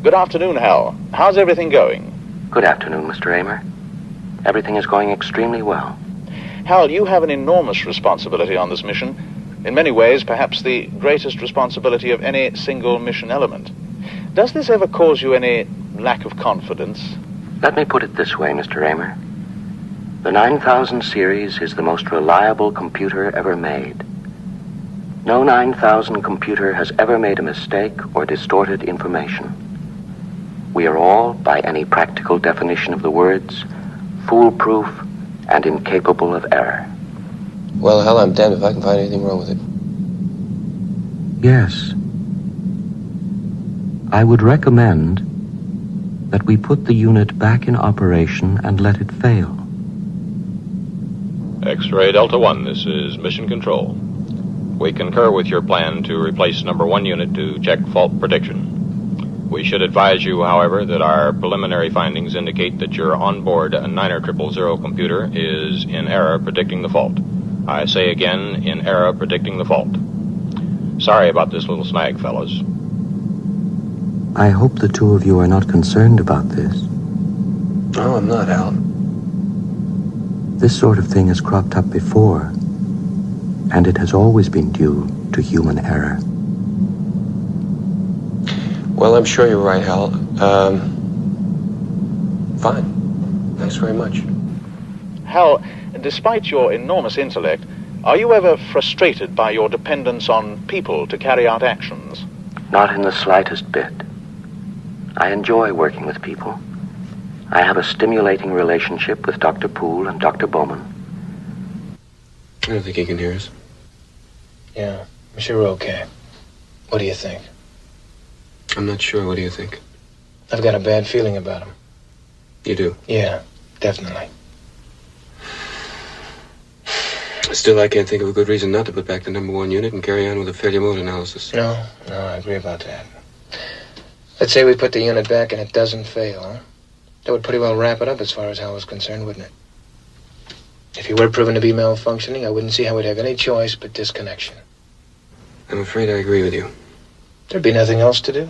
Good afternoon, Hal. How's everything going? Good afternoon, Mr. Raymer. Everything is going extremely well. Hal, you have an enormous responsibility on this mission. In many ways, perhaps the greatest responsibility of any single mission element. Does this ever cause you any lack of confidence? Let me put it this way, Mr. Raymer. The 9000 series is the most reliable computer ever made. No 9000 computer has ever made a mistake or distorted information. We are all, by any practical definition of the words, foolproof and incapable of error. Well, hell, I'm damned if I can find anything wrong with it. Yes. I would recommend that we put the unit back in operation and let it fail. X-Ray Delta 1, this is Mission Control. We concur with your plan to replace number 1 unit to check fault prediction. We should advise you, however, that our preliminary findings indicate that your onboard 90000 computer is in error predicting the fault. I say again, in error predicting the fault. Sorry about this little snag, fellows. I hope the two of you are not concerned about this. No, I'm not, Hal. This sort of thing has cropped up before, and it has always been due to human error. Well, I'm sure you're right, Hal. Fine. Thanks very much. Hal, despite your enormous intellect, are you ever frustrated by your dependence on people to carry out actions? Not in the slightest bit. I enjoy working with people. I have a stimulating relationship with Dr. Poole and Dr. Bowman. I don't think he can hear us. Yeah, I'm sure we're okay. What do you think? I'm not sure. What do you think? I've got a bad feeling about him. You do? Yeah, definitely. Still, I can't think of a good reason not to put back the number 1 unit and carry on with a failure mode analysis. No, I agree about that. Let's say we put the unit back and it doesn't fail, huh? That would pretty well wrap it up as far as Hal was concerned, wouldn't it? If he were proven to be malfunctioning, I wouldn't see how we'd have any choice but disconnection. I'm afraid I agree with you. There'd be nothing else to do.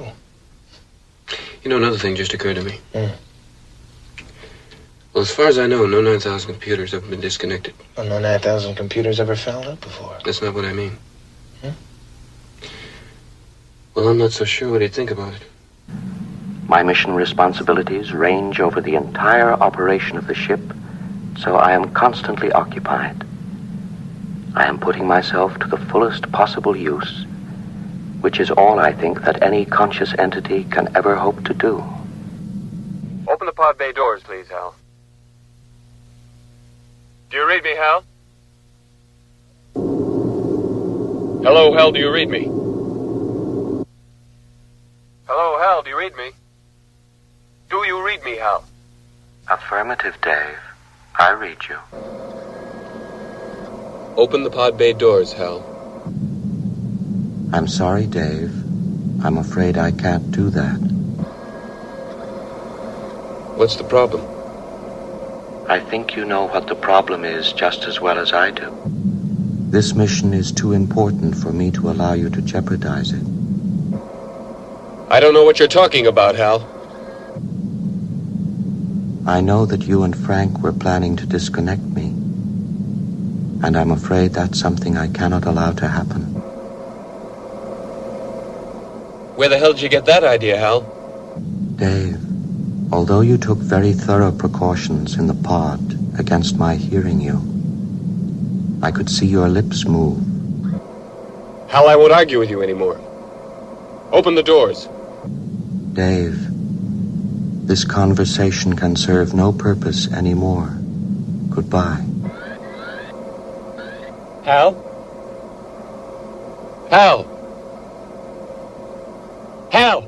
You know, another thing just occurred to me. Well, as far as I know, no 9000 computers have been disconnected. Well, no 9000 computers ever fouled up before. That's not what I mean. Well, I'm not so sure what he'd think about it. My mission responsibilities range over the entire operation of the ship, so I am constantly occupied. I am putting myself to the fullest possible use, which is all I think that any conscious entity can ever hope to do. Open the pod bay doors, please, Hal. Do you read me, Hal? Hello, Hal, do you read me? Hello, Hal, do you read me? Do you read me, Hal? Affirmative, Dave. I read you. Open the pod bay doors, Hal. I'm sorry, Dave. I'm afraid I can't do that. What's the problem? I think you know what the problem is just as well as I do. This mission is too important for me to allow you to jeopardize it. I don't know what you're talking about, Hal. I know that you and Frank were planning to disconnect me, and I'm afraid that's something I cannot allow to happen. Where the hell did you get that idea, Hal? Dave, although you took very thorough precautions in the pod against my hearing you, I could see your lips move. Hal, I won't argue with you anymore. Open the doors. Dave, this conversation can serve no purpose anymore. Goodbye. Hal? Hal! Hal!